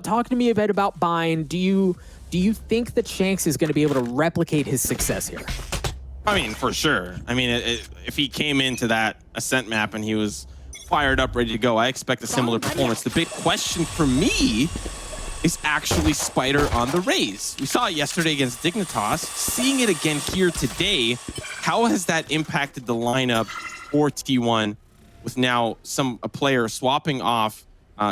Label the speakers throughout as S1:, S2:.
S1: Talk to me a bit about Bind. Do you think that Shanks is going to be able to replicate his success here?
S2: I mean, for sure. I mean, if he came into that Ascent map and he was fired up, ready to go, I expect a similar performance. The big question for me is actually Spyder on the Raze. We saw it yesterday against Dignitas. Seeing it again here today, how has that impacted the lineup for T1 with now a player swapping off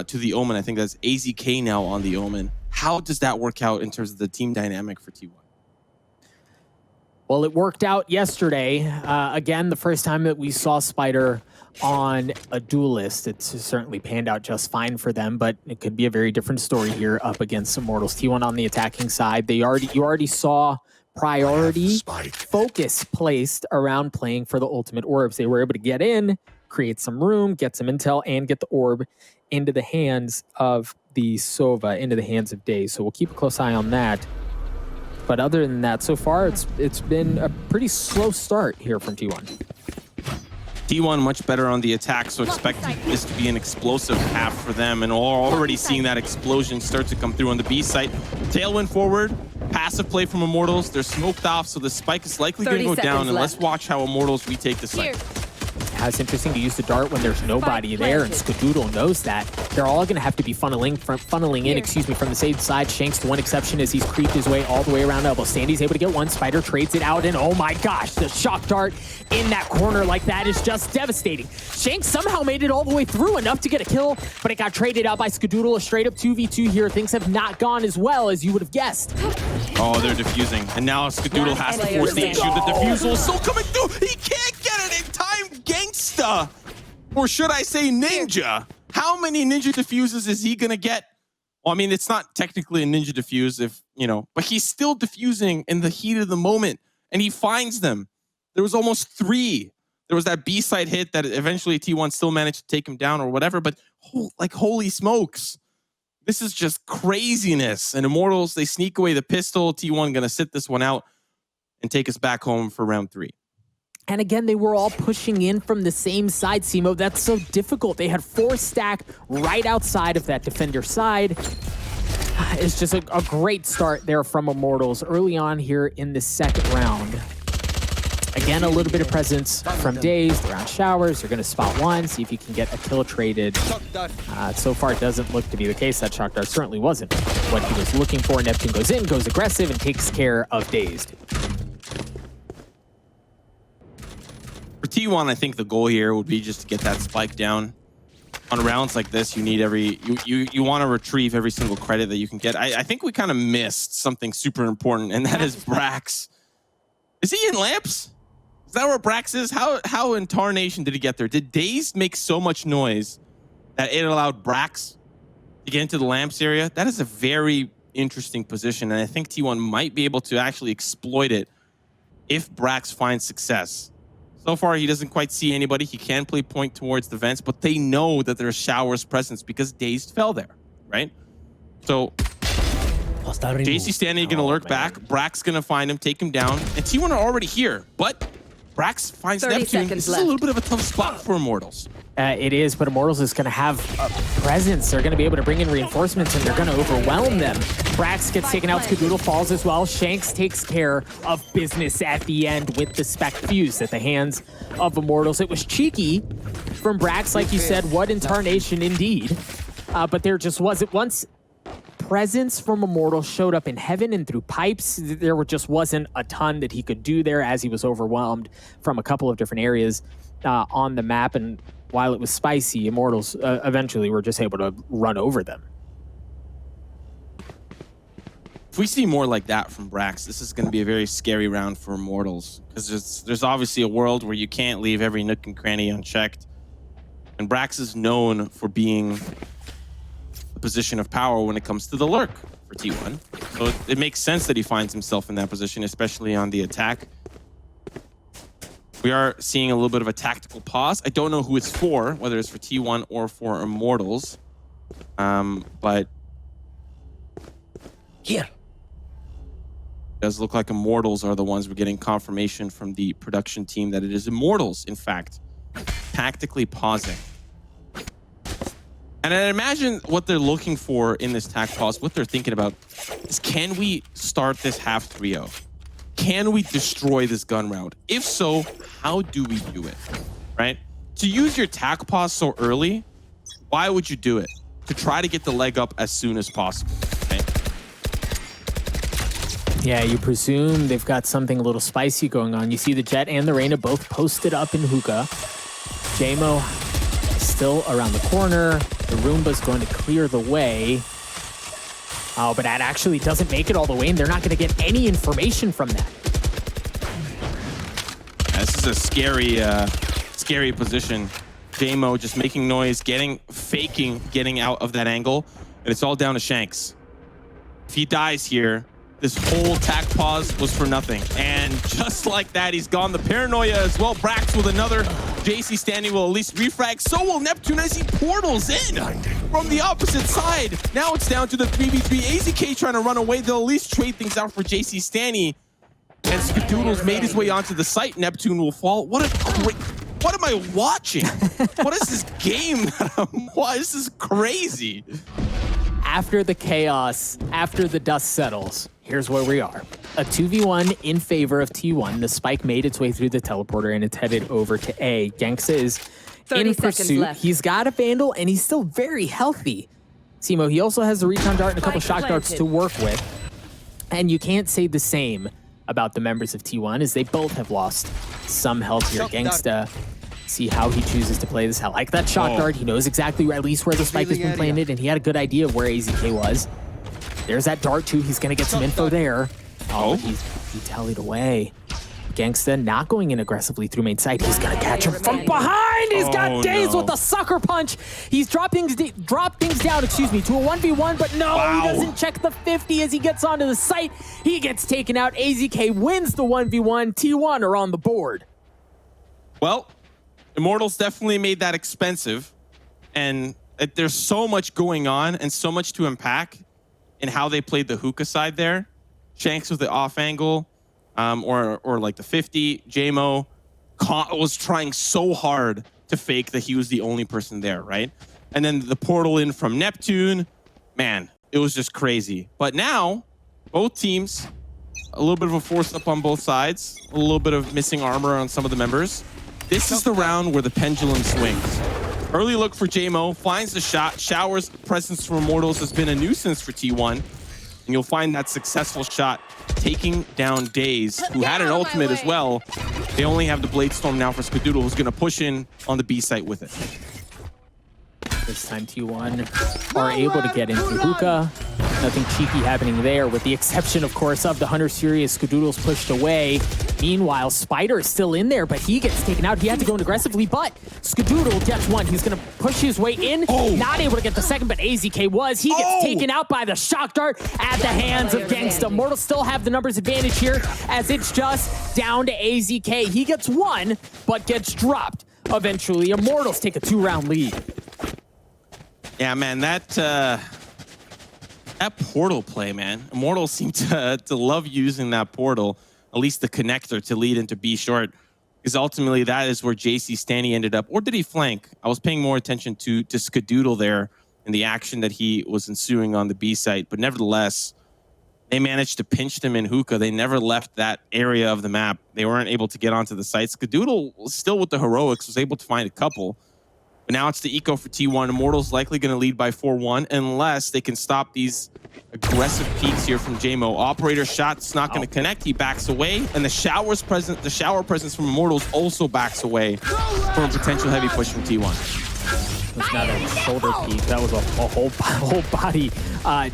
S2: to the Omen? I think that's AZK now on the Omen. How does that work out in terms of the team dynamic for T1?
S1: Well, it worked out yesterday. Again, the first time that we saw Spyder on a duelist, it's certainly panned out just fine for them, but it could be a very different story here up against Immortals. T1 on the attacking side, you already saw priority focus placed around playing for the ultimate orbs. They were able to get in, create some room, get some intel, and get the orb into the hands of the Sova, into the hands of DaZeD. So we'll keep a close eye on that. But other than that, so far, it's been a pretty slow start here from T1.
S2: T1 much better on the attack, so expect this to be an explosive half for them, and already seeing that explosion start to come through on the B site. Tailwind forward, passive play from Immortals. They're smoked off, so the spike is likely going to go down, and let's watch how Immortals retake the site.
S1: It's interesting to use the dart when there's nobody there, and Skadoodle knows that. They're all going to have to be funneling in from the same side. Shanks, the one exception, is he's creeped his way all the way around elbow. Standy's able to get one. Spyder trades it out, and oh my gosh, the shock dart in that corner like that is just devastating. Shanks somehow made it all the way through enough to get a kill, but it got traded out by Skadoodle. A straight up 2v2 here. Things have not gone as well as you would have guessed.
S2: Oh, they're defusing, and now Skadoodle has to force the issue. The defusal is still coming through. He can't get it in time. Genghsta, or should I say Ninja? How many Ninja diffuses is he gonna get? Well, I mean, it's not technically a Ninja diffuse, but he's still diffusing in the heat of the moment, and he finds them. There was almost 3. There was that B-side hit that eventually T1 still managed to take him down or whatever, but holy smokes. This is just craziness. And Immortals, they sneak away the pistol. T1 gonna sit this one out and take us back home for round 3.
S1: And again, they were all pushing in from the same side, jmoh. That's so difficult. They had 4 stack right outside of that defender side. It's just a great start there from Immortals early on here in the second round. Again, a little bit of presence from DaZeD around showers. They're going to spot one, see if you can get a kill traded. So far, it doesn't look to be the case. That shock dart certainly wasn't what he was looking for. Neptune goes in, goes aggressive, and takes care of DaZeD.
S2: For T1, I think the goal here would be just to get that spike down. On rounds like this, you need you want to retrieve every single credit that you can get. I think we kind of missed something super important, and that is brax. Is he in lamps? Is that where brax is? How in tarnation did he get there? Did DaZeD make so much noise that it allowed brax to get into the lamps area? That is a very interesting position, and I think T1 might be able to actually exploit it if brax finds success. So far, he doesn't quite see anybody. He can play point towards the vents, but they know that there's showers presence because DaZeD fell there, right? So jcStani gonna lurk back. Brax gonna find him, take him down, and T1 are already here. But brax finds Neptune. This is a little bit of a tough spot for Immortals.
S1: It is, but Immortals is going to have a presence. They're going to be able to bring in reinforcements, and they're going to overwhelm them. Brax gets taken out. Skadoodle falls as well. Shanks takes care of business at the end with the spec fuse at the hands of Immortals. It was cheeky from Brax, like you said. What in tarnation, indeed. But there just wasn't. Once presence from Immortals showed up in heaven and through pipes, there just wasn't a ton that he could do there as he was overwhelmed from a couple of different areas on the map. And while it was spicy, Immortals eventually were just able to run over them.
S2: If we see more like that from brax, this is going to be a very scary round for Immortals, because there's obviously a world where you can't leave every nook and cranny unchecked. And brax is known for being a position of power when it comes to the lurk for T1. So it makes sense that he finds himself in that position, especially on the attack. We are seeing a little bit of a tactical pause. I don't know who it's for, whether it's for T1 or for Immortals. But
S3: here.
S2: It does look like Immortals are the ones we're getting confirmation from the production team that it is Immortals, in fact, tactically pausing. And I imagine what they're looking for in this tac pause, what they're thinking about is, can we start this half 3-0? Can we destroy this gun round? If so, how do we do it, right? To use your tac pause so early, why would you do it? To try to get the leg up as soon as possible, right?
S1: Yeah, you presume they've got something a little spicy going on. You see the Jett and the Reyna both posted up in hookah. jmoh still around the corner. The Roomba's going to clear the way. Oh, but that actually doesn't make it all the way, and they're not going to get any information from that.
S2: This is a scary position. jmoh just making noise, faking getting out of that angle, and it's all down to Shanks. If he dies here, this whole tac pause was for nothing. And just like that, he's gone. The paranoia as well. Brax with another. jcStani will at least refrag. So will Neptune as he portals in from the opposite side. Now it's down to the 3v3. AZK trying to run away. They'll at least trade things out for jcStani. And Skadoodle's made his way onto the site. Neptune will fall. What am I watching? What is this game that I'm watching? This is crazy.
S1: After the chaos, after the dust settles, here's where we are. A 2v1 in favor of T1. The spike made its way through the teleporter and it's headed over to A. Genghsta is in pursuit.
S3: Left.
S1: He's got a Vandal and he's still very healthy. jmoh, he also has the recon dart and a couple shock darts to work with. And you can't say the same about the members of T1 as they both have lost some health here. Genghsta, see how he chooses to play this. I like that shock dart. He knows exactly at least where the spike has been planted, and he had a good idea of where AZK was. There's that dart too. He's gonna get some info there. Oh, he tallied away. Genghsta not going in aggressively through main site. He's gonna catch him from behind. He's got DaZeD with the sucker punch. He's dropped things down, to a 1v1, but no, he doesn't check the 50 as he gets onto the site. He gets taken out. AZK wins the 1v1. T1 are on the board.
S2: Well, Immortals definitely made that expensive, and there's so much going on and so much to unpack in how they played the hookah side there. Shanks with the off angle, or like the 50. jmoh was trying so hard to fake that he was the only person there, right? And then the portal in from Neptune, man, it was just crazy. But now, both teams, a little bit of a force up on both sides, a little bit of missing armor on some of the members. This is the round where the pendulum swings. Early look for jmoh, finds the shot, showers presence from Immortals has been a nuisance for T1. And you'll find that successful shot taking down DaZeD, who had an ultimate as well. They only have the Blade Storm now for Skadoodle, who's going to push in on the B site with it.
S1: This time T1 are able to get into hookah. Nothing cheeky happening there, with the exception, of course, of the Hunter series. Skadoodle's pushed away. Meanwhile, Spyder is still in there, but he gets taken out. He had to go in aggressively, but Skadoodle gets one. He's going to push his way in. Not able to get the second, but AZK was. He gets taken out by the shock dart at the hands of Genghsta. Immortals still have the numbers advantage here, as it's just down to AZK. He gets one, but gets dropped. Eventually, Immortals take a 2-round lead.
S2: Yeah, man, that portal play, man. Immortals seem to love using that portal, at least the connector, to lead into B short, because ultimately that is where jcStani ended up. Or did he flank? I was paying more attention to Skadoodle there and the action that he was ensuing on the B site, but nevertheless, they managed to pinch them in hookah. They never left that area of the map. They weren't able to get onto the site. Skadoodle was still with the heroics, was able to find a couple. But now it's the eco for T1. Immortals likely going to lead by 4-1 unless they can stop these aggressive peaks here from jmoh. Operator shot's not going to connect. He backs away, and the shower presence from Immortals also backs away from a potential heavy push from T1.
S1: It was not a shoulder peek. That was a whole body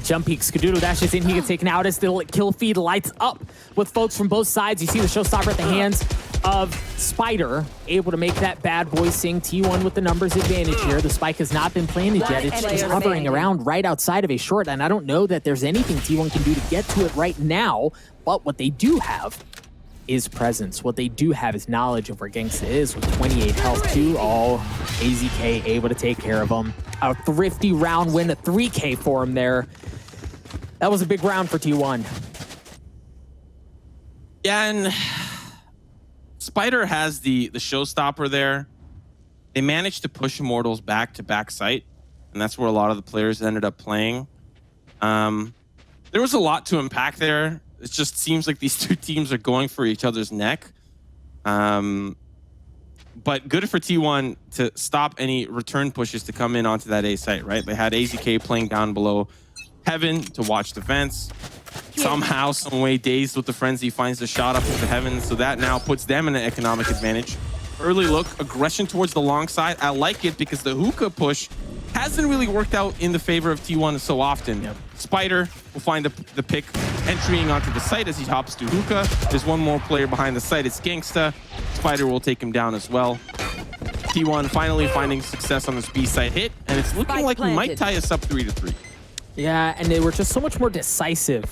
S1: jump peek. Skadoodle dashes in. He gets taken out as the kill feed lights up with folks from both sides. You see the showstopper at the hands of Spyder, able to make that bad boy sing. T1 with the numbers advantage here. The spike has not been planted yet. It's just hovering around right outside of a short, and I don't know that there's anything T1 can do to get to it right now, but what they do have is presence. What they do have is knowledge of where Genghsta is with 28 health too. All AZK able to take care of him. A thrifty round win, a 3K for him there. That was a big round for T1.
S2: Yeah, and Spyder has the showstopper there. They managed to push Immortals back to back site. and that's where a lot of the players ended up playing. There was a lot to unpack there. It just seems like these two teams are going for each other's neck. But good for T1 to stop any return pushes to come in onto that A site, right? They had AZK playing down below Heaven to watch defense. Somehow, some way, DaZeD with the frenzy finds the shot up into Heaven, so that now puts them in an economic advantage. Early look, aggression towards the long side. I like it because the hookah push hasn't really worked out in the favor of T1 so often. Yep. Spyder will find the pick entering onto the site as he hops to hookah. There's one more player behind the site. It's Genghsta. Spyder will take him down as well. T1 finally finding success on this B site hit, and it's looking like we might tie us up 3-3.
S1: Yeah, and they were just so much more decisive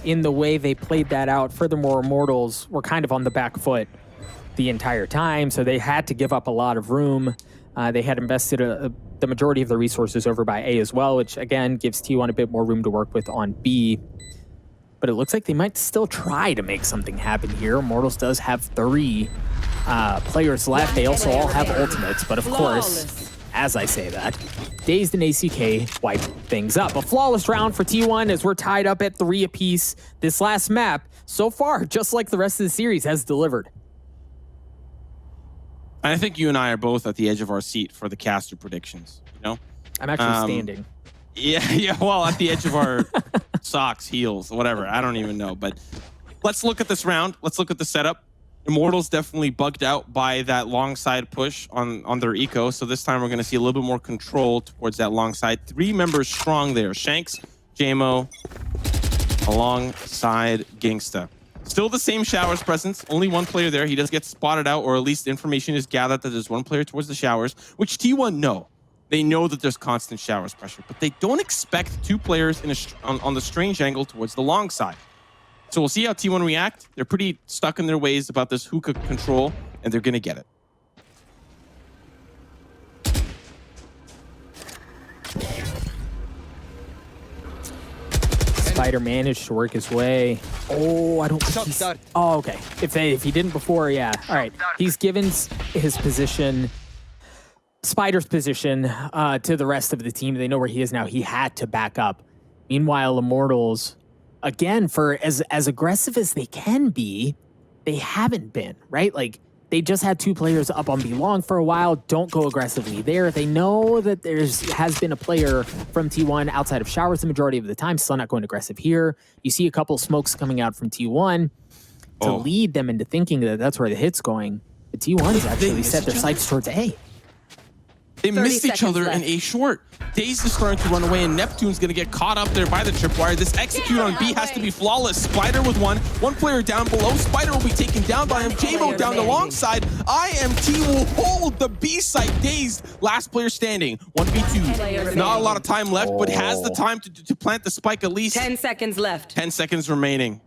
S1: in the way they played that out. Furthermore, Immortals were kind of on the back foot the entire time, so they had to give up a lot of room. They had invested the majority of the resources over by A as well, which again gives T1 a bit more room to work with on B. But it looks like they might still try to make something happen here. Immortals does have 3 players left. They also all have ultimates, but of course, as I say that, DaZeD and ACK wipe things up. A flawless round for T1 as we're tied up at 3 apiece. This last map, so far, just like the rest of the series, has delivered.
S2: I think you and I are both at the edge of our seat for the caster predictions, you know?
S1: I'm actually standing.
S2: Yeah, well, at the edge of our socks, heels, whatever. I don't even know. But let's look at this round. Let's look at the setup. Immortals definitely bugged out by that long side push on their eco. So this time we're going to see a little bit more control towards that long side. 3 members strong there. Shanks, jmoh, alongside Genghsta. Still the same showers presence. Only 1 player there. He does get spotted out, or at least information is gathered that there's 1 player towards the showers, which T1 know. They know that there's constant showers pressure, but they don't expect 2 players on the strange angle towards the long side. So we'll see how T1 react. They're pretty stuck in their ways about this hookah control, and they're going to get it.
S1: Spyder managed to work his way. Oh, I don't think he's... Oh, okay. If he didn't before, yeah. All right. He's given his position, Spyder's position, to the rest of the team. They know where he is now. He had to back up. Meanwhile, Immortals, again, for as aggressive as they can be, they haven't been, right? Like, they just had 2 players up on B long for a while. Don't go aggressively there. They know that has been a player from T1 outside of showers the majority of the time. Still not going aggressive here. You see a couple smokes coming out from T1 to lead them into thinking that that's where the hit's going. But T1's actually set their sights towards A.
S2: They missed each other in A short. DaZeD is starting to run away, and Neptune's going to get caught up there by the tripwire. This execute on B has to be flawless. Spyder with 1 player down below. Spyder will be taken down by him. jmoh down the long side. IMT will hold the B site. DaZeD, last player standing. 1v2. Not a lot of time left, but has the time to plant the spike at least.
S3: 10 seconds left.
S2: 10 seconds remaining.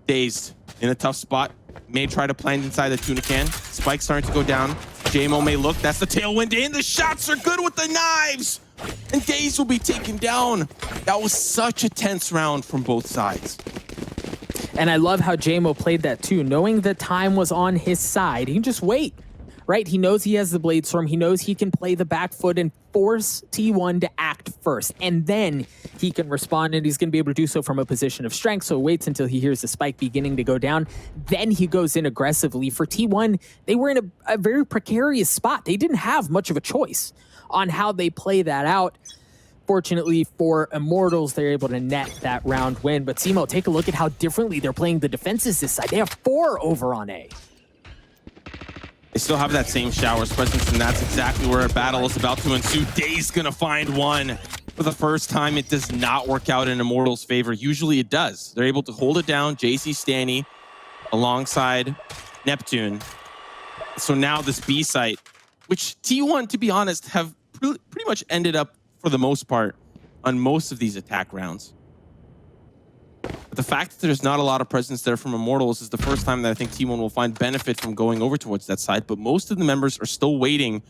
S2: DaZeD in a tough spot. May try to plant inside the tuna can. Spike starting to go down. jmoh may look. That's the tailwind in. The shots are good with the knives. And DaZeD will be taken down. That was such a tense round from both sides.
S1: And I love how jmoh played that too. Knowing the time was on his side, he can just wait, right? He knows he has the Blade Storm. He knows he can play the back foot and force T1 to act first. And then he can respond, and he's going to be able to do so from a position of strength. So waits until he hears the spike beginning to go down. Then he goes in aggressively. For T1, they were in a very precarious spot. They didn't have much of a choice on how they play that out. Fortunately for Immortals, they're able to net that round win. But jmoh, take a look at how differently they're playing the defenses this side. They have 4 over on A.
S2: They still have that same showers presence, and that's exactly where a battle is about to ensue. DaZeD's gonna find 1. For the first time, it does not work out in Immortals' favor. Usually it does. They're able to hold it down. jcStani alongside Neptune. So now this B site, which T1, to be honest, have pretty much ended up, for the most part, on most of these attack rounds. But the fact that there's not a lot of presence there from Immortals is the first time that I think T1 will find benefit from going over towards that side. But most of the members are still waiting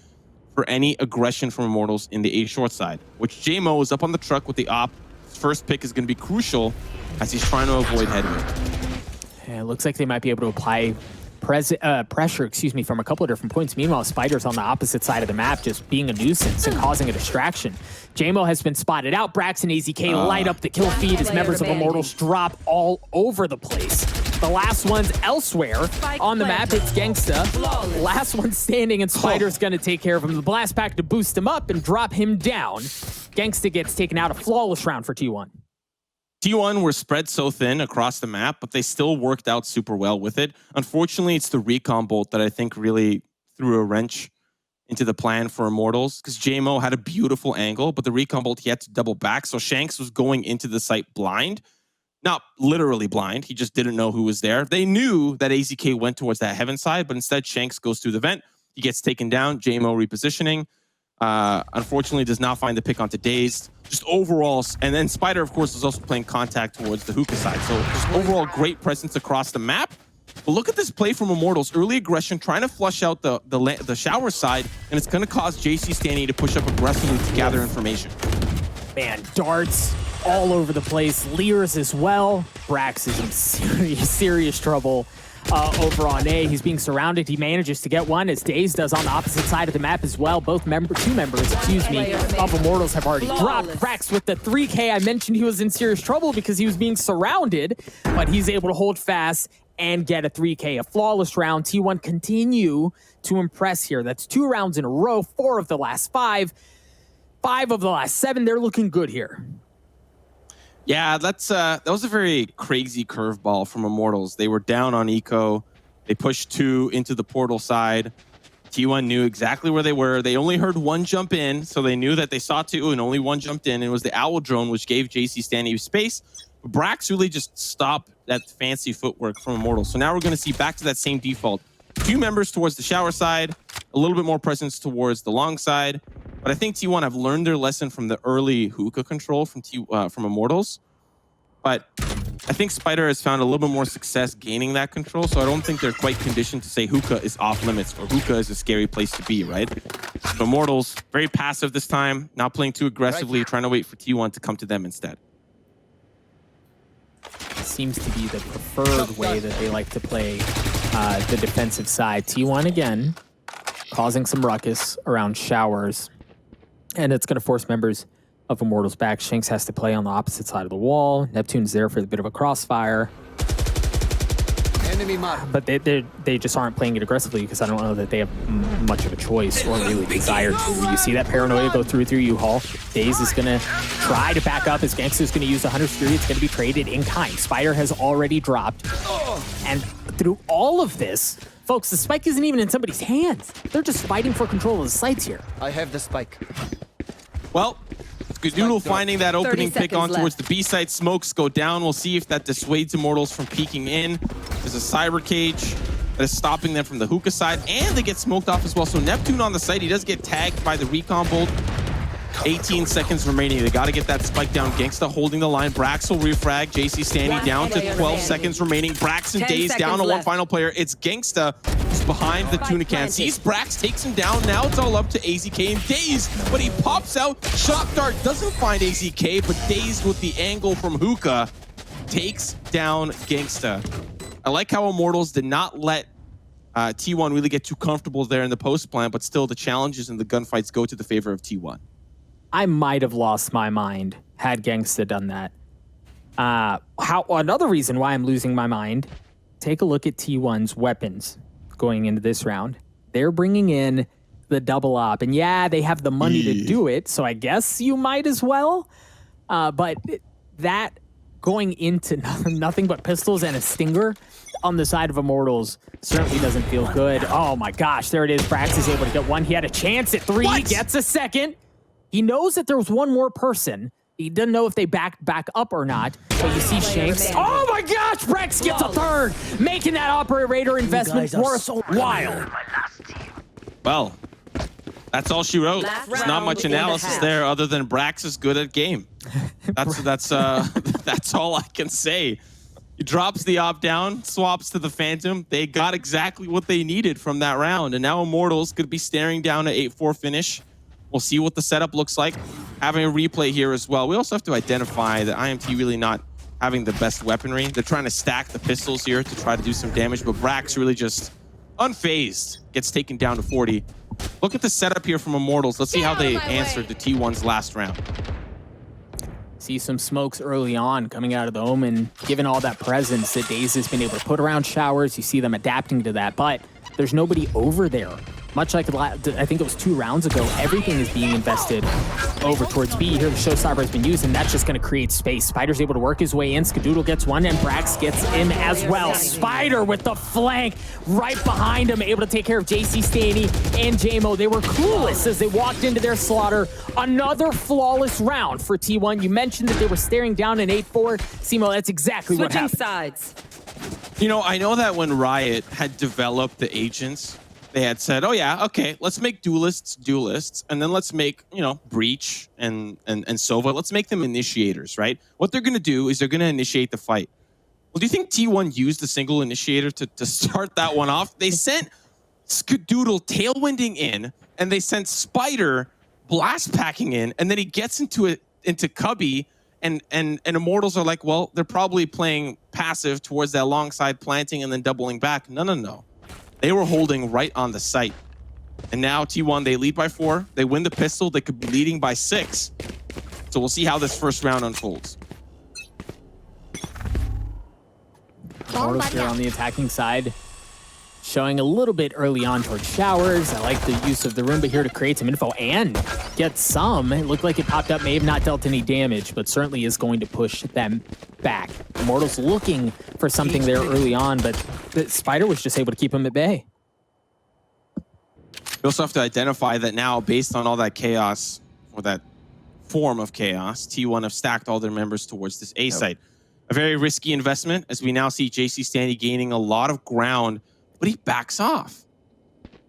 S2: for any aggression from Immortals in the A short side, which jmoh is up on the truck with the op. His first pick is going to be crucial as he's trying to avoid headwind.
S1: Yeah, it looks like they might be able to apply pressure, from a couple of different points. Meanwhile, Spyder's on the opposite side of the map, just being a nuisance and causing a distraction. jmoh has been spotted out. Brax and AZK light up the kill feed as members of Immortals drop all over the place. The last one's elsewhere on the map. It's Genghsta. Last one standing, and Spyder's going to take care of him. The blast pack to boost him up and drop him down. Genghsta gets taken out. A flawless round for T1.
S2: T1 were spread so thin across the map, but they still worked out super well with it. Unfortunately, it's the recon bolt that I think really threw a wrench into the plan for Immortals, because jmoh had a beautiful angle, but the recon bolt, he had to double back. So Shanks was going into the site blind. Not literally blind. He just didn't know who was there. They knew that AZK went towards that heaven side, but instead Shanks goes through the vent. He gets taken down. jmoh repositioning. Unfortunately, does not find the pick onto DaZeD. Just overall, and then Spyder, of course, is also playing contact towards the hookah side. So just overall great presence across the map. But look at this play from Immortals. Early aggression, trying to flush out the shower side, and it's going to cause jcStani to push up aggressively to gather information.
S1: Man, darts all over the place. Leers as well. Brax is in serious trouble over on A. He's being surrounded. He manages to get one, as DaZeD does on the opposite side of the map as well. Both two members of Immortals have already dropped. Brax with the 3K. I mentioned he was in serious trouble because he was being surrounded, but he's able to hold fast and get a 3K. A flawless round. T1 continue to impress here. That's 2 rounds in a row, 4 of the last 5. 5 of the last 7. They're looking good here.
S2: Yeah, that was a very crazy curveball from Immortals. They were down on eco. They pushed 2 into the portal side. T1 knew exactly where they were. They only heard 1 jump in, so they knew that they saw 2 and only 1 jumped in. It was the owl drone, which gave jcStani space. Brax really just stopped that fancy footwork from Immortals. So now we're going to see back to that same default. 2 members towards the shower side, a little bit more presence towards the long side. But I think T1 have learned their lesson from the early hookah control from Immortals. But I think Spyder has found a little bit more success gaining that control, so I don't think they're quite conditioned to say hookah is off limits or hookah is a scary place to be, right? So Immortals, very passive this time, not playing too aggressively, trying to wait for T1 to come to them instead.
S1: Seems to be the preferred way that they like to play the defensive side. T1 again, causing some ruckus around showers. And it's going to force members of Immortals back. Shanks has to play on the opposite side of the wall. Neptune's there for a bit of a crossfire. But they just aren't playing it aggressively because I don't know that they have much of a choice or really desire to. You see that paranoia go through U-Haul. DaZeD is going to try to back up as Genghsta is going to use the Hunter's Fury. It's going to be traded in kind. Spyder has already dropped. And through all of this, folks, the spike isn't even in somebody's hands. They're just fighting for control of the sites here.
S3: I have the spike.
S2: Well, Skadoodle finding that opening pick on towards the B site. Smokes go down. We'll see if that dissuades Immortals from peeking in. There's a cyber cage that is stopping them from the hookah side, and they get smoked off as well. So Neptune on the site, he does get tagged by the recon bolt. 18 seconds remaining. They got to get that spike down. Genghsta holding the line. Brax will refrag. jcStani down to 12 seconds remaining. Brax and DaZeD down on 1 final player. It's Genghsta who's behind the tuna can. Sees Brax, takes him down. Now it's all up to AZK and DaZeD, but he pops out. Shock dart doesn't find AZK, but DaZeD with the angle from hookah takes down Genghsta. I like how Immortals did not let T1 really get too comfortable there in the post plan, but still the challenges and the gunfights go to the favor of T1.
S1: I might have lost my mind had Genghsta done that. Another reason why I'm losing my mind, take a look at T1's weapons going into this round. They're bringing in the double op, and yeah, they have the money to do it, so I guess you might as well. But that going into nothing but pistols and a stinger on the side of Immortals certainly doesn't feel good. Oh my gosh, there it is. Brax is able to get 1. He had a chance at 3, gets a 2nd. He knows that there was 1 more person. He doesn't know if they back up or not. But you see Shanks. Oh my gosh, Brax gets a 3rd, making that operator investment worthwhile.
S2: Well, that's all she wrote. There's not much analysis there other than Brax is good at game. That's all I can say. He drops the op down, swaps to the Phantom. They got exactly what they needed from that round, and now Immortals could be staring down an 8-4 finish. We'll see what the setup looks like. Having a replay here as well. We also have to identify that IMT really not having the best weaponry. They're trying to stack the pistols here to try to do some damage, but brax really just unfazed, gets taken down to 40. Look at the setup here from Immortals. Let's see how they answered the T1's last round.
S1: See some smokes early on coming out of the Omen, given all that presence that DaZeD has been able to put around showers. You see them adapting to that, but there's nobody over there. Much like, I think it was 2 rounds ago, everything is being invested over towards B. Here the showstopper has been used, and that's just going to create space. Spyder's able to work his way in. Skadoodle gets one, and brax gets him as well. Spyder with the flank right behind him, able to take care of jcStani and jmoh. They were clueless as they walked into their slaughter. Another flawless round for T1. You mentioned that they were staring down an 8-4. Simo, that's exactly what happened.
S3: Switching sides.
S2: You know, I know that when Riot had developed the agents, they had said, oh yeah, okay, let's make duelists, and then let's make, you know, Breach and Sova, let's make them initiators, right? What they're gonna do is they're gonna initiate the fight. Well, do you think T1 used a single initiator to start that one off? They sent Skadoodle tailwinding in, and they sent Spyder blast packing in, and then he gets into Cubby, and Immortals are like, well, they're probably playing passive towards that long side, planting and then doubling back. No. They were holding right on the site. And now T1, they lead by 4. They win the pistol. They could be leading by 6. So we'll see how this first round unfolds.
S1: Immortals here on the attacking side, showing a little bit early on towards showers. I like the use of the Roomba here to create some info and get some. It looked like it popped up, may have not dealt any damage, but certainly is going to push them back. Immortals looking for something there early on, but the Spyder was just able to keep him at bay.
S2: We also have to identify that now, based on all that chaos, or that form of chaos, T1 have stacked all their members towards this A site. A very risky investment, as we now see jcStani gaining a lot of ground, but he backs off.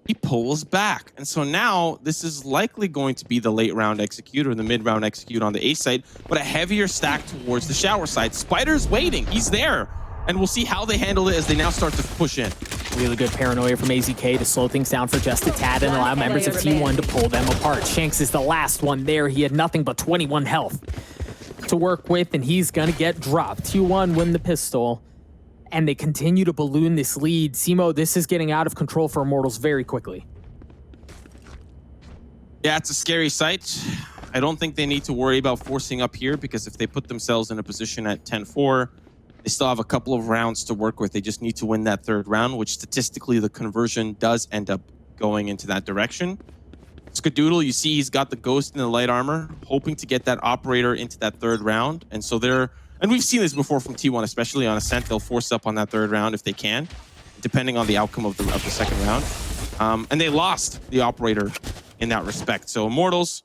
S2: He pulls back. And so now this is likely going to be the late round execute or the mid round execute on the A side, but a heavier stack towards the shower side. Spyder's waiting. He's there. And we'll see how they handle it as they now start to push in.
S1: Really good paranoia from AZK to slow things down for just a tad and allow members of T1 to pull them apart. Shanks is the last one there. He had nothing but 21 health to work with, and he's gonna get dropped. T1 win the pistol, and they continue to balloon this lead. Simo, this is getting out of control for Immortals very quickly.
S2: Yeah, it's a scary sight. I don't think they need to worry about forcing up here, because if they put themselves in a position at 10-4, they still have a couple of rounds to work with. They just need to win that 3rd round, which statistically the conversion does end up going into that direction. Skadoodle, you see he's got the ghost in the light armor, hoping to get that operator into that 3rd round. And so and we've seen this before from T1, especially on Ascent, they'll force up on that 3rd round if they can, depending on the outcome of the 2nd round. And they lost the operator in that respect. So Immortals,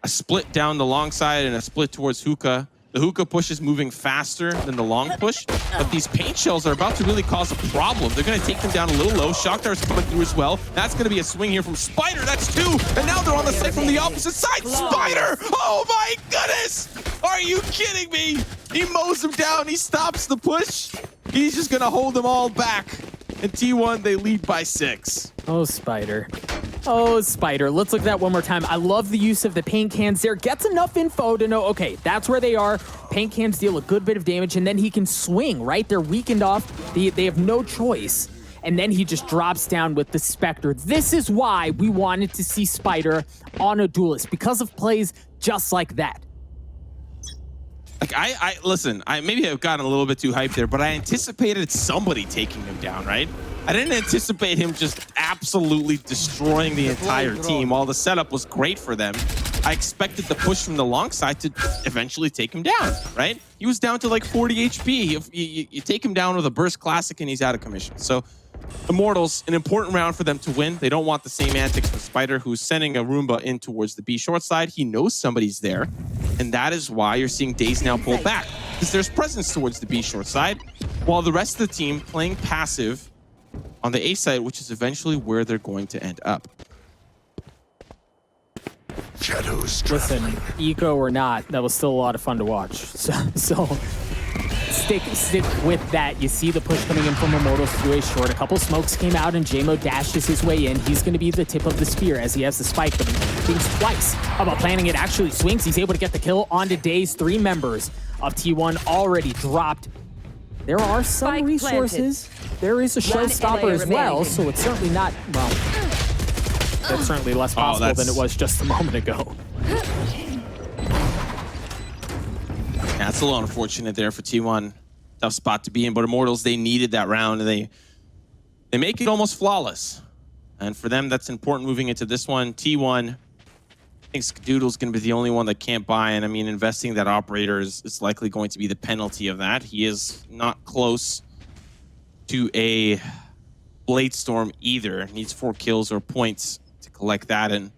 S2: a split down the long side and a split towards hookah. The hookah push is moving faster than the long push, but these paint shells are about to really cause a problem. They're going to take them down a little low. Shockdar's coming through as well. That's going to be a swing here from Spyder. That's 2. And now they're on the side from the opposite side. Spyder! Oh my goodness! Are you kidding me? He mows him down. He stops the push. He's just going to hold them all back. And T1, they lead by 6.
S1: Oh, Spyder. Oh, Spyder. Let's look at that one more time. I love the use of the paint cans there. Gets enough info to know, okay, that's where they are. Paint cans deal a good bit of damage, and then he can swing, right? They're weakened off. They have no choice. And then he just drops down with the Spectre. This is why we wanted to see Spyder on a duelist, because of plays just like that.
S2: Like listen, maybe I've gotten a little bit too hyped there, but I anticipated somebody taking him down, right? I didn't anticipate him just absolutely destroying the entire team. While the setup was great for them, I expected the push from the long side to eventually take him down, right? He was down to like 40 HP. You take him down with a burst classic and he's out of commission. So Immortals, an important round for them to win. They don't want the same antics from Spyder, who's sending a Roomba in towards the B short side. He knows somebody's there, and that is why you're seeing DaZeD now pull back, because there's presence towards the B short side, while the rest of the team playing passive on the A side, which is eventually where they're going to end up.
S1: Listen, eco or not, that was still a lot of fun to watch. So stick with that. You see the push coming in from Immortals to a short. A couple smokes came out, and jmoh dashes his way in. He's going to be the tip of the spear as he has the spike, but he thinks twice about planning it. Actually swings. He's able to get the kill onto DaZeD. 3 members of T1 already dropped. There are some
S3: Spike
S1: resources.
S3: planted.
S1: There is a showstopper as well, so it's certainly not, well, that's certainly less possible than it was just a moment ago.
S2: That's a little unfortunate there for T1. Tough spot to be in, but Immortals, they needed that round, and they make it almost flawless. And for them, that's important moving into this one. T1, I think Skadoodle's going to be the only one that can't buy, and I mean, investing that operator is likely going to be the penalty of that. He is not close to a Blade Storm either. Needs 4 kills or points to collect that, and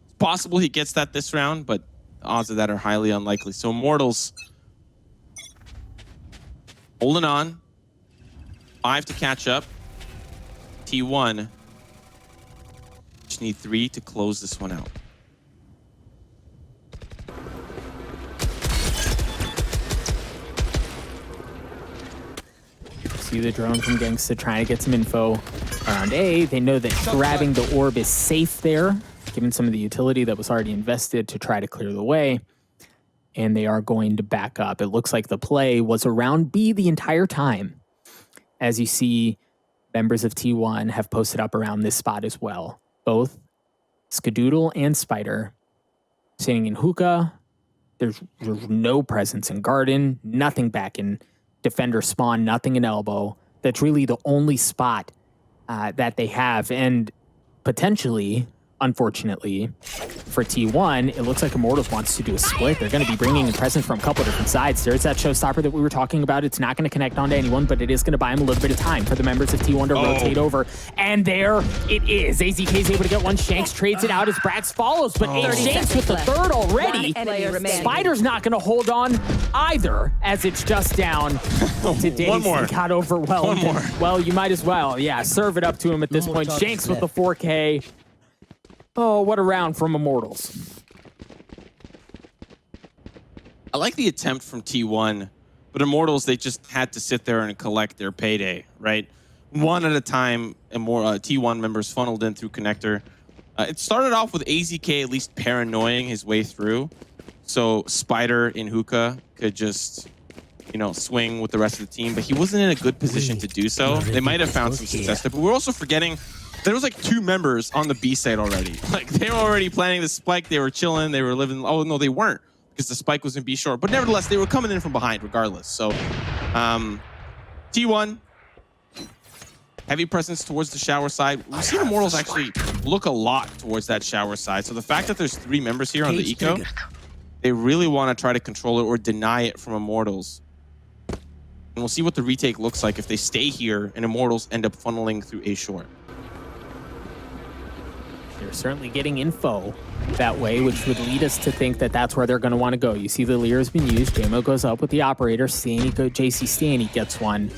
S2: it's possible he gets that this round, but the odds of that are highly unlikely. So Immortals holding on. 5 to catch up. T1 just need 3 to close this one out.
S1: See the drone from Genghsta trying to get some info around A. They know that grabbing the orb is safe there, given some of the utility that was already invested to try to clear the way. And they are going to back up. It looks like the play was around B the entire time. As you see, members of T1 have posted up around this spot as well. Both Skadoodle and Spyder sitting in hookah. There's no presence in garden, nothing back in defender spawn, nothing in elbow. That's really the only spot that they have. And potentially, unfortunately, for T1, it looks like Immortals wants to do a split. They're going to be bringing in presence from a couple different sides. There's that showstopper that we were talking about. It's not going to connect onto anyone, but it is going to buy him a little bit of time for the members of T1 to rotate over. And there it is. AZK is able to get one. Shanks trades it out as Brax follows, but Shanks with the third already. Spyder's not going to hold on either, as it's just down to DaZeD.
S2: One more.
S1: He got overwhelmed.
S2: One more.
S1: Well, you might as well. Yeah, serve it up to him at this point. Shanks with the 4K. Oh, what a round from Immortals.
S2: I like the attempt from T1, but Immortals, they just had to sit there and collect their payday, right? One at a time, and more T1 members funneled in through connector. It started off with AZK at least paranoying his way through, so Spyder in hookah could just, you know, swing with the rest of the team, but he wasn't in a good position to do so. They might have found some success there, but we're also forgetting there was like 2 members on the B side already. Like, they were already planning the spike. They were chilling. They were living. Oh, no, they weren't, because the spike was in B short. But nevertheless, they were coming in from behind regardless. So T1, heavy presence towards the shower side. We've seen Immortals actually look a lot towards that shower side. So the fact that there's 3 members here on the eco, they really want to try to control it or deny it from Immortals. And we'll see what the retake looks like if they stay here and Immortals end up funneling through A short.
S1: They're certainly getting info that way, which would lead us to think that that's where they're going to want to go. You see the Lear has been used. jmoh goes up with the operator. jcStani gets one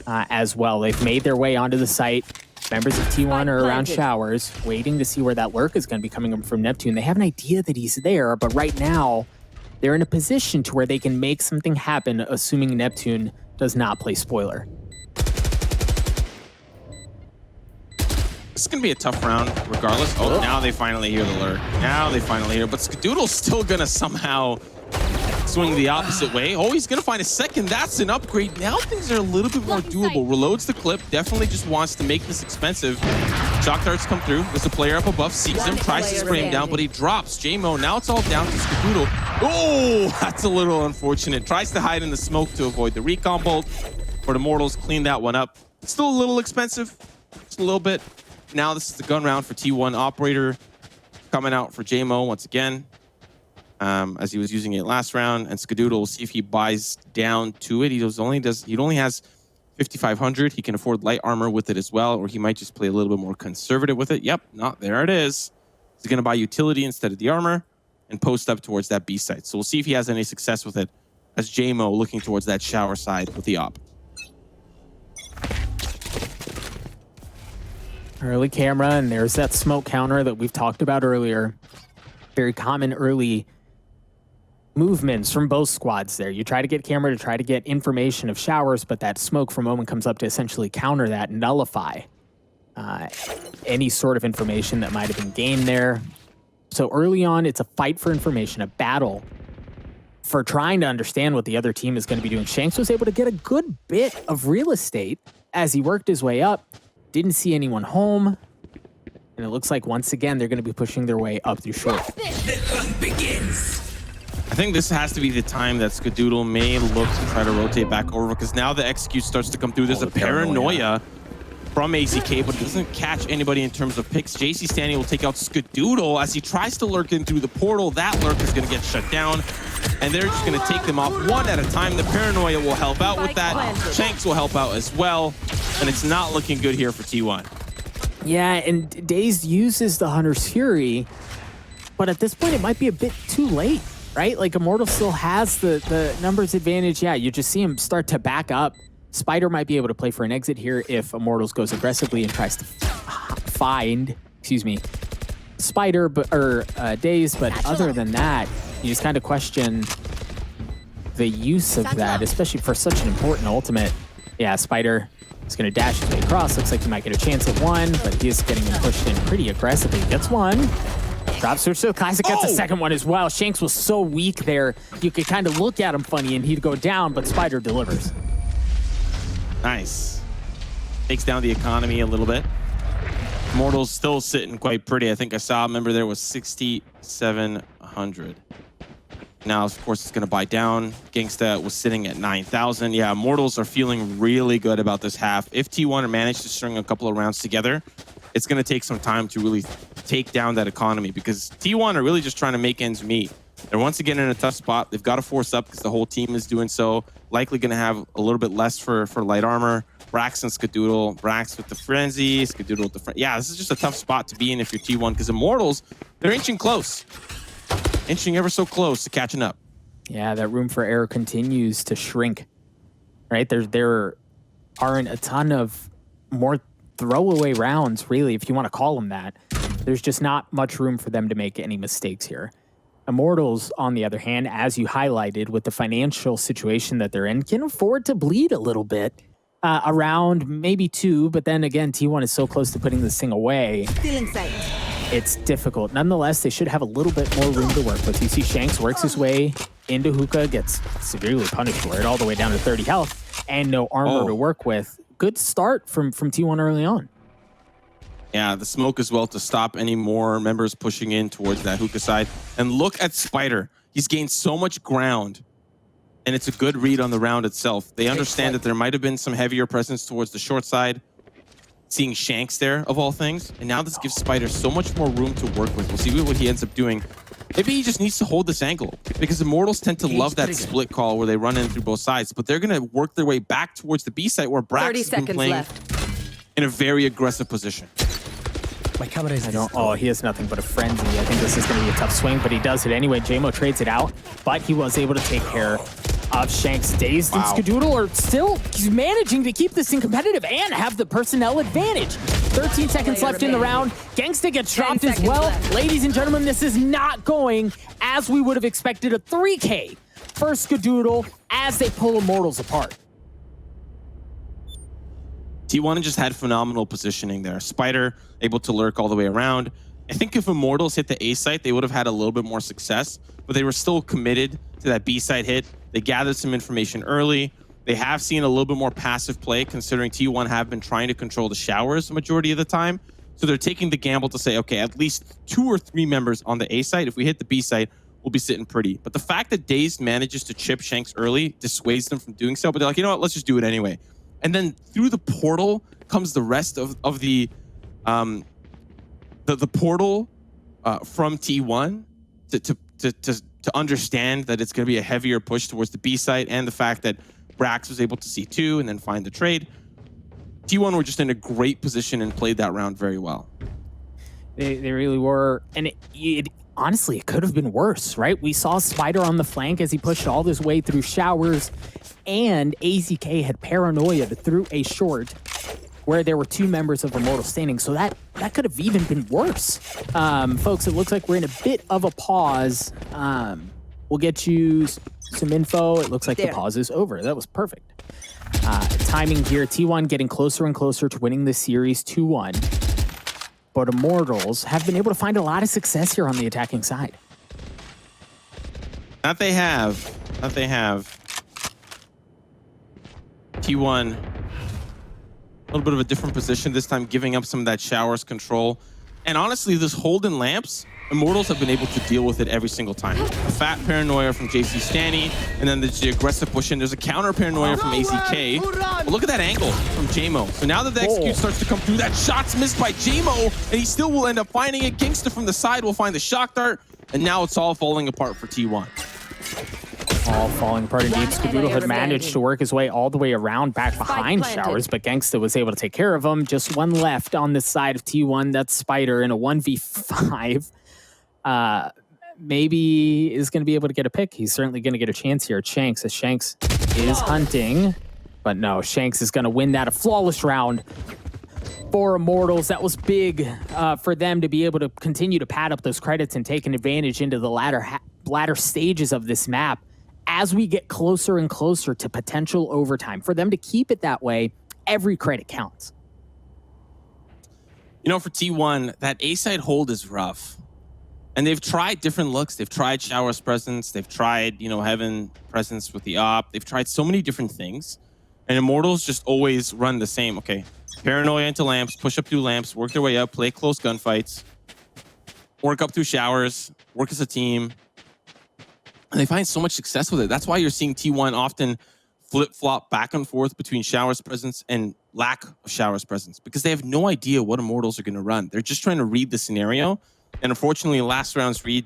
S1: as well. They've made their way onto the site. Members of T1 are around showers, waiting to see where that lurk is going to be coming from Neptune. They have an idea that he's there, but right now they're in a position to where they can make something happen, assuming Neptune does not play spoiler.
S2: This is going to be a tough round regardless. Oh, now they finally hear the lurk. Now they finally hear. But Skadoodle's still going to somehow swing the opposite way. Oh, he's going to find a second. That's an upgrade. Now things are a little bit more doable. Reloads the clip. Definitely just wants to make this expensive. Shock darts come through. There's a player up above. Sees him. Tries to spray him down, but he drops. jmoh, now it's all down to Skadoodle. Oh, that's a little unfortunate. Tries to hide in the smoke to avoid the recon bolt. But Immortals clean that one up. Still a little expensive. Just a little bit. Now this is the gun round for T1. Operator coming out for jmoh once again, as he was using it last round. And Skadoodle, will see if he buys down to it. He only has 5,500. He can afford light armor with it as well, or he might just play a little bit more conservative with it. Yep, there it is. He's going to buy utility instead of the armor and post up towards that B site. So we'll see if he has any success with it, as jmoh looking towards that shower side with the op.
S1: Early camera, and there's that smoke counter that we've talked about earlier. Very common early movements from both squads there. You try to get camera to try to get information of showers, but that smoke from Omen comes up to essentially counter that, nullify any sort of information that might have been gained there. So early on, it's a fight for information, a battle for trying to understand what the other team is going to be doing. Shanks was able to get a good bit of real estate as he worked his way up. Didn't see anyone home. And it looks like once again, they're going to be pushing their way up through short.
S3: The hunt begins.
S2: I think this has to be the time that Skadoodle may look to try to rotate back over, because now the execute starts to come through. There's a paranoia from AZK, but it doesn't catch anybody in terms of picks. jcStani will take out Skadoodle as he tries to lurk in through the portal. That lurk is going to get shut down, and they're just going to take them off one at a time. The paranoia will help out with that. Shanks will help out as well, and it's not looking good here for T1.
S1: Yeah, and DaZeD uses the Hunter's Fury, but at this point, it might be a bit too late, right? Like, Immortal still has the numbers advantage. Yeah, you just see him start to back up. Spyder might be able to play for an exit here if Immortals goes aggressively and tries to find, Spyder or DaZeD. But other than that, you just kind of question the use of that, especially for such an important ultimate. Yeah, Spyder is going to dash his way across. Looks like he might get a chance at one, but he is getting him pushed in pretty aggressively. Gets one. Drop switch to the classic, gets a second one as well. Shanks was so weak there. You could kind of look at him funny and he'd go down, but Spyder delivers.
S2: Nice. Takes down the economy a little bit. Immortals still sitting quite pretty. I think I saw a member there was 6,700. Now, of course, it's going to buy down. Genghsta was sitting at 9,000. Yeah, Immortals are feeling really good about this half. If T1 managed to string a couple of rounds together, it's going to take some time to really take down that economy, because T1 are really just trying to make ends meet. They're once again in a tough spot. They've got to force up because the whole team is doing so. Likely going to have a little bit less for light armor. Brax and Skadoodle. Brax with the frenzy. Skadoodle with the frenzy. Yeah, this is just a tough spot to be in if you're T1, because Immortals, they're inching close. Inching ever so close to catching up.
S1: Yeah, that room for error continues to shrink, right? There aren't a ton of more throwaway rounds, really, if you want to call them that. There's just not much room for them to make any mistakes here. Immortals, on the other hand, as you highlighted, with the financial situation that they're in, can afford to bleed a little bit. Around maybe 2, but then again, T1 is so close to putting this thing away.
S3: Stealing sight.
S1: It's difficult. Nonetheless, they should have a little bit more room to work with. You see Shanks works his way into hookah, gets severely punished for it, all the way down to 30 health, and no armor to work with. Good start from T1 early on.
S2: Yeah, the smoke as well to stop any more members pushing in towards that hookah side. And look at Spyder. He's gained so much ground, and it's a good read on the round itself. They understand that there might have been some heavier presence towards the short side. Seeing Shanks there, of all things. And now this gives Spyder so much more room to work with. We'll see what he ends up doing. Maybe he just needs to hold this angle, because Immortals tend to love that split call where they run in through both sides, but they're going to work their way back towards the B site where Brax has been playing in a very aggressive position.
S4: My camera is
S1: he has nothing but a frenzy. I think this is going to be a tough swing, but he does it anyway. jmoh trades it out, but he was able to take care of Shanks. DaZeD and Skadoodle are still managing to keep this thing competitive and have the personnel advantage. 13 seconds left in the round. Genghsta gets dropped as well. Ladies and gentlemen, this is not going as we would have expected. A 3K for Skadoodle as they pull Immortals apart.
S2: T1 just had phenomenal positioning there. Spyder able to lurk all the way around. I think if Immortals hit the A site, they would have had a little bit more success, but they were still committed to that B site hit. They gathered some information early. They have seen a little bit more passive play, considering T1 have been trying to control the showers the majority of the time. So they're taking the gamble to say, okay, at least 2 or 3 members on the A site. If we hit the B site, we'll be sitting pretty. But the fact that DaZeD manages to chip Shanks early dissuades them from doing so. But they're like, you know what, let's just do it anyway. And then through the portal comes the rest of the portal from T1 to understand that it's going to be a heavier push towards the B site, and the fact that Brax was able to see 2 and then find the trade. T1 were just in a great position and played that round very well.
S1: They really were. And honestly, it could have been worse, right? We saw Spyder on the flank as he pushed all his way through showers, and AZK had paranoia through a short where there were 2 members of Immortal standing. So that could have even been worse. Folks, it looks like we're in a bit of a pause. We'll get you some info. It looks like the pause is over. That was perfect. Timing here, T1 getting closer and closer to winning this series 2-1. But Immortals have been able to find a lot of success here on the attacking side.
S2: That they have. T1, a little bit of a different position this time, giving up some of that showers control. And honestly, this hold in lamps, Immortals have been able to deal with it every single time. A fat paranoia from jcStani, and then there's the aggressive push in. There's a counter paranoia from AZK. But look at that angle from jmoh. So now that the execute starts to come through, that shot's missed by jmoh, and he still will end up finding it. Genghsta from the side will find the shock dart, and now it's all falling apart for T1.
S1: All falling apart indeed. Skadoodle had managed to work his way all the way around back behind showers, but Genghsta was able to take care of him. Just one left on this side of T1. That's Spyder in a 1v5. Maybe is going to be able to get a pick. He's certainly going to get a chance here at Shanks, as Shanks is hunting. But no, Shanks is going to win that. A flawless round for Immortals. That was big for them to be able to continue to pad up those credits and take an advantage into the latter stages of this map as we get closer and closer to potential overtime. For them to keep it that way, every credit counts.
S2: You know, for T1, that A-side hold is rough. And they've tried different looks. They've tried Shower's presence. They've tried, you know, Heaven presence with the op. They've tried so many different things. And Immortals just always run the same. Okay, paranoia into lamps, push up through lamps, work their way up, play close gunfights, work up through showers, work as a team. And they find so much success with it. That's why you're seeing T1 often flip-flop back and forth between Shower's presence and lack of Shower's presence, because they have no idea what Immortals are going to run. They're just trying to read the scenario. And unfortunately, last round's read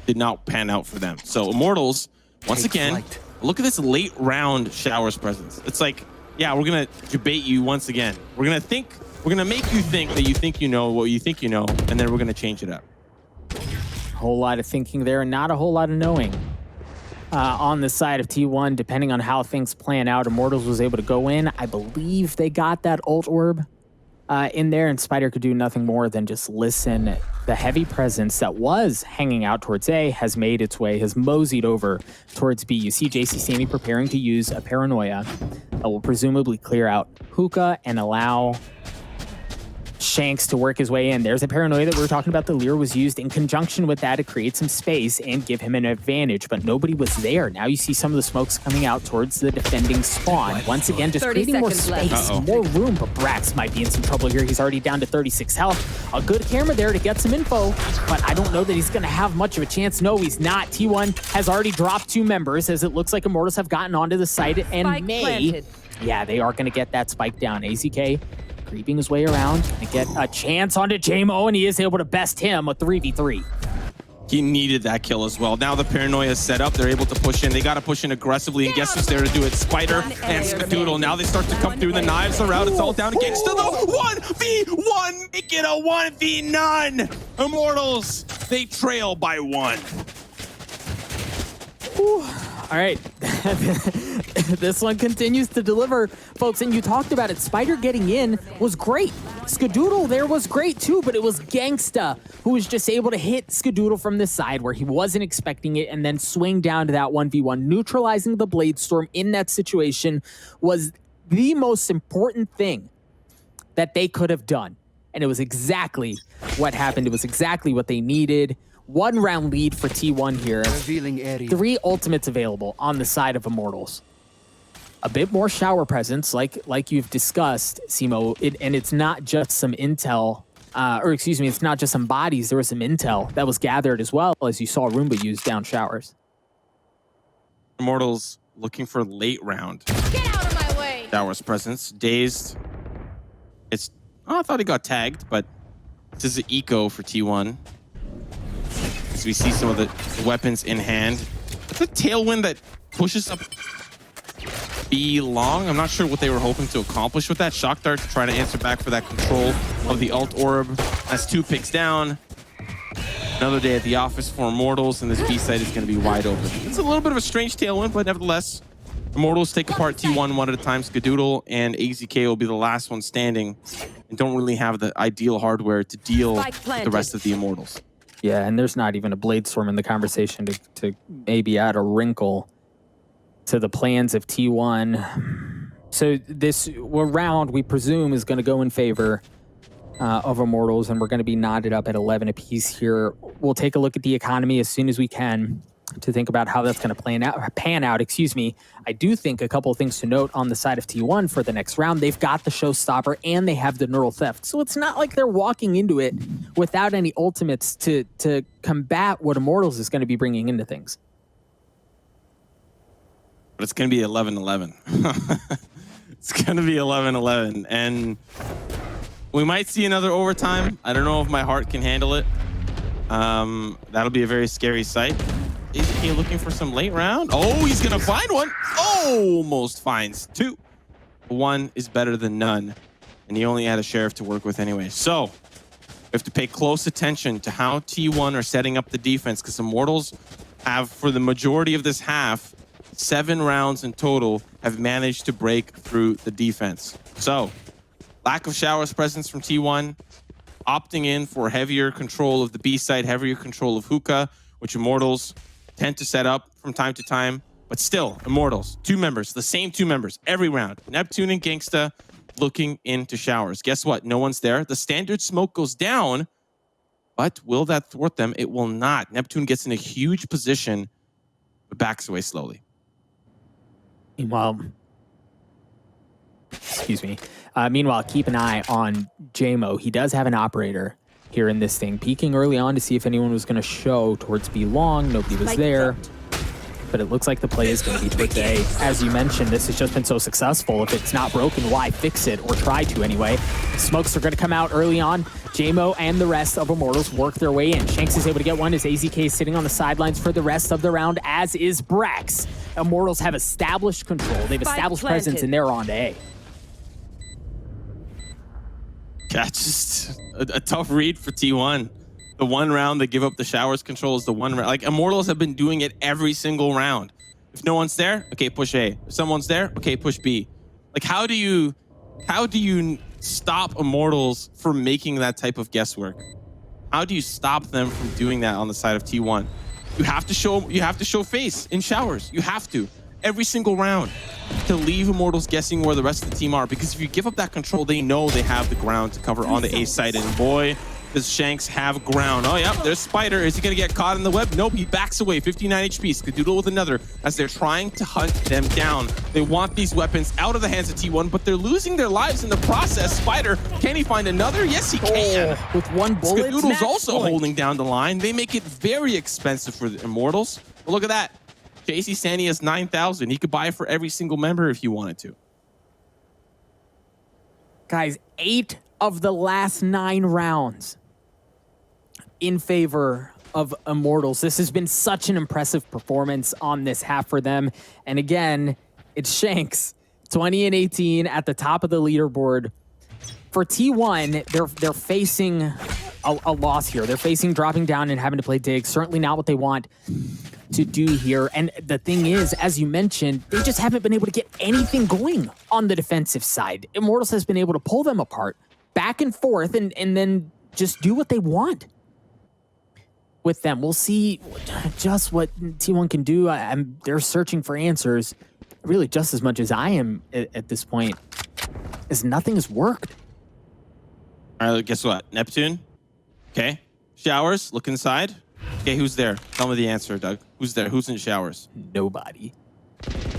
S2: did not pan out for them. So Immortals, once again, look at this late round Shower's presence. It's like, yeah, we're going to debate you once again. We're going to make you think that you think you know what you think you know, and then we're going to change it up.
S1: A whole lot of thinking there and not a whole lot of knowing. On the side of T1, depending on how things plan out, Immortals was able to go in. I believe they got that ult orb in there, and Spyder could do nothing more than just listen. The heavy presence that was hanging out towards A has made its way, has moseyed over towards B. You see jcStani preparing to use a paranoia that will presumably clear out hookah and allow Shanks to work his way in. There's a paranoia that we were talking about. The Leer was used in conjunction with that to create some space and give him an advantage, but nobody was there. Now you see some of the smokes coming out towards the defending spawn. Once again, just creating more space, more room, but Brax might be in some trouble here. He's already down to 36 health. A good camera there to get some info, but I don't know that he's going to have much of a chance. No, he's not. T1 has already dropped 2 members, as it looks like Immortals have gotten onto the site, and yeah, they are going to get that spike down. AZK creeping his way around to get a chance onto jmoh, and he is able to best him a 3v3.
S2: He needed that kill as well. Now the paranoia is set up. They're able to push in. They got to push in aggressively, and guess who's there to do it? Spyder and Skadoodle. Now they start to come through. The knives are out. It's all down to Genghsta. The 1v1. Make it a 1v none. Immortals, they trail by 1.
S1: Whew. All right, this one continues to deliver, folks, and you talked about it. Spyder getting in was great. Skadoodle there was great too, but it was Genghsta who was just able to hit Skadoodle from the side where he wasn't expecting it and then swing down to that 1v1. Neutralizing the Blade Storm in that situation was the most important thing that they could have done. And it was exactly what happened. It was exactly what they needed. 1 round lead for T1 here. 3 ultimates available on the side of Immortals. A bit more shower presence, like you've discussed, jmoh, and it's not just some intel, it's not just some bodies. There was some intel that was gathered as well, as you saw Roomba use down showers.
S2: Immortals looking for late round.
S5: Get out of my way.
S2: Showers presence. DaZeD. I thought he got tagged, but this is an eco for T1. As we see some of the weapons in hand. It's a tailwind that pushes up B long. I'm not sure what they were hoping to accomplish with that. Shock dart to try to answer back for that control of the alt orb. That's 2 picks down. Another day at the office for Immortals, and this B site is going to be wide open. It's a little bit of a strange tailwind, but nevertheless, Immortals take apart T1 one at a time. Skadoodle and AZK will be the last one standing and don't really have the ideal hardware to deal with the rest of the Immortals.
S1: Yeah, and there's not even a blade storm in the conversation to maybe add a wrinkle to the plans of T1. So this round, we presume, is going to go in favor of Immortals, and we're going to be knotted up at 11 apiece here. We'll take a look at the economy as soon as we can to think about how that's going to pan out. Excuse me. I do think a couple of things to note on the side of T1 for the next round. They've got the showstopper and they have the neural theft. So it's not like they're walking into it without any ultimates to combat what Immortals is going to be bringing into things.
S2: But it's going to be 11-11. It's going to be 11-11. And we might see another overtime. I don't know if my heart can handle it. That'll be a very scary sight. Is he looking for some late round? Oh, he's going to find one. Almost finds two. One is better than none. And he only had a sheriff to work with anyway. So we have to pay close attention to how T1 are setting up the defense, because Immortals have, for the majority of this half, 7 rounds in total, have managed to break through the defense. So lack of showers presence from T1, opting in for heavier control of the B side, heavier control of hookah, which Immortals tend to set up from time to time. But still, Immortals, 2 members, the same 2 members every round. Neptune and Genghsta looking into showers. Guess what? No one's there. The standard smoke goes down, but will that thwart them? It will not. Neptune gets in a huge position, but backs away slowly.
S1: Meanwhile, excuse me. Meanwhile, keep an eye on jmoh. He does have an operator here in this thing, peeking early on to see if anyone was going to show towards B long. Nobody was there, but it looks like the play is going to be towards A. As you mentioned, this has just been so successful. If it's not broken, why fix it, or try to anyway? Smokes are going to come out early on. jmoh and the rest of Immortals work their way in. Shanks is able to get one as AZK is sitting on the sidelines for the rest of the round, as is brax. Immortals have established control. They've established presence, and they're on to A.
S2: Yeah, just a tough read for T1. The one round they give up the showers control is the one round. Like, Immortals have been doing it every single round. If no one's there, okay, push A. If someone's there, okay, push B. Like, how do you stop Immortals from making that type of guesswork? How do you stop them from doing that on the side of T1? You have to show face in showers. You have to. Every single round, to leave Immortals guessing where the rest of the team are, because if you give up that control, they know they have the ground to cover on the A side, and boy, does Shanks have ground. Oh, yep, there's Spyder. Is he going to get caught in the web? Nope, he backs away. 59 HP. Skadoodle with another as they're trying to hunt them down. They want these weapons out of the hands of T1, but they're losing their lives in the process. Spyder, can he find another? Yes, he can.
S1: With one bullet.
S2: Skadoodle's also holding down the line. They make it very expensive for the Immortals. But look at that. jcStani has 9,000. He could buy for every single member if he wanted to.
S1: Guys, 8 of the last 9 rounds in favor of Immortals. This has been such an impressive performance on this half for them. And again, it's Shanks, 20 and 18 at the top of the leaderboard. For T1, they're facing a loss here. They're facing dropping down and having to play dig. Certainly not what they want to do here. And the thing is, as you mentioned, they just haven't been able to get anything going on the defensive side. Immortals has been able to pull them apart back and forth and then just do what they want with them. We'll see just what T1 can do. They're searching for answers really just as much as I am at this point, as nothing has worked.
S2: All right, guess what? Neptune. Okay. Showers. Look inside. Okay, who's there? Tell me the answer, Doug. Who's there? Who's in showers?
S1: Nobody.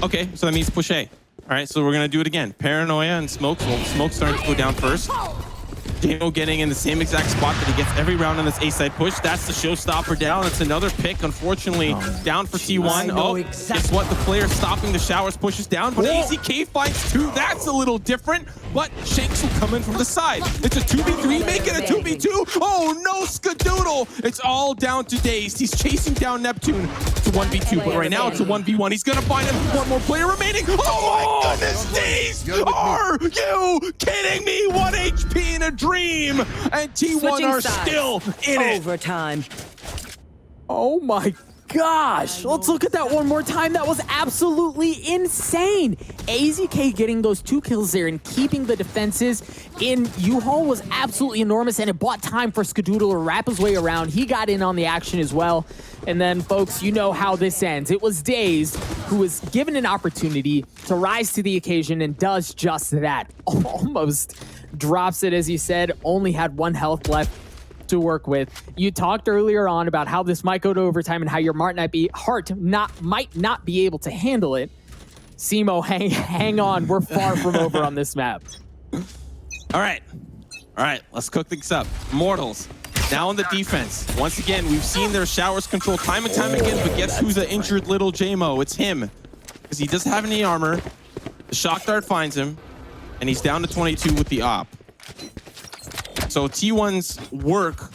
S2: Okay, so that means push A. All right, so we're going to do it again. Paranoia and Smokes. Well, Smokes starting to go down first. jmoh getting in the same exact spot that he gets every round on this A-side push. That's the showstopper down. It's another pick, unfortunately, down for T1. Oh, guess what? The player stopping the showers pushes down, but AZK finds 2. That's a little different, but Shanks will come in from the side. It's a 2v3, make it a 2v2. Oh, no, Skadoodle. It's all down to DaZeD. He's chasing down Neptune to 1v2, but right now it's a 1v1. He's going to find him. One more player remaining. Oh, my goodness, DaZeD. Are you kidding me? 1 HP in a dream, and T1 are still in it.
S5: Overtime.
S1: Oh my gosh. Let's look at that one more time. That was absolutely insane. AZK getting those 2 kills there and keeping the defenses in U-Haul was absolutely enormous, and it bought time for Skadoodle to wrap his way around. He got in on the action as well. And then, folks, you know how this ends. It was DaZeD who was given an opportunity to rise to the occasion and does just that. Almost drops it, as he said, only had 1 health left to work with. You talked earlier on about how this might go to overtime and how your might not be able to handle it. jmoh, hang on. We're far from over on this map.
S2: All right, let's cook things up. Immortals, now on the defense. Once again, we've seen their showers control time and time again, but guess who's the injured little jmoh? It's him, because he doesn't have any armor. The shock dart finds him, and he's down to 22 with the op. So T1's work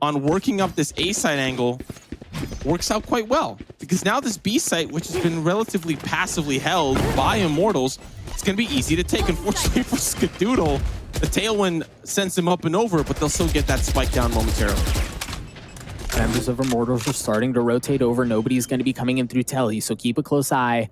S2: on working up this A site angle works out quite well, because now this B site, which has been relatively passively held by Immortals, it's going to be easy to take. Unfortunately for Skadoodle, the tailwind sends him up and over, but they'll still get that spike down momentarily.
S1: Members of Immortals are starting to rotate over. Nobody's going to be coming in through telly, so keep a close eye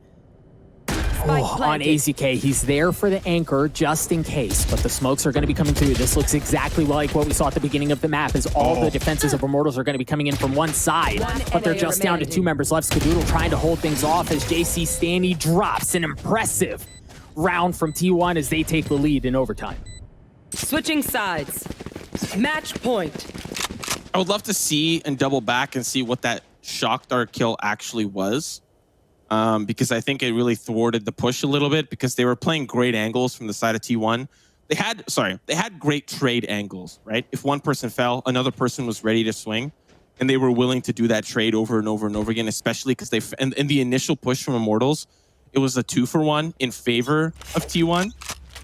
S1: on AZK. He's there for the anchor just in case, but the smokes are going to be coming through. This looks exactly like what we saw at the beginning of the map, as all the defenses of Immortals are going to be coming in from one side, but they're just down to 2 members left. Skadoodle trying to hold things off as jcStani drops an impressive round from T1 as they take the lead in overtime.
S5: Switching sides. Match point.
S2: I would love to see and double back and see what that shock dart kill actually was. Because I think it really thwarted the push a little bit, because they were playing great angles from the side of T1. They had great trade angles, right? If one person fell, another person was ready to swing, and they were willing to do that trade over and over and over again, especially because in the initial push from Immortals, it was a 2-for-1 in favor of T1.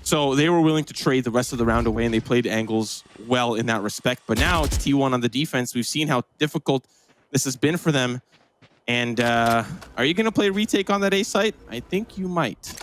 S2: So they were willing to trade the rest of the round away, and they played angles well in that respect. But now it's T1 on the defense. We've seen how difficult this has been for them. And are you going to play retake on that A site? I think you might.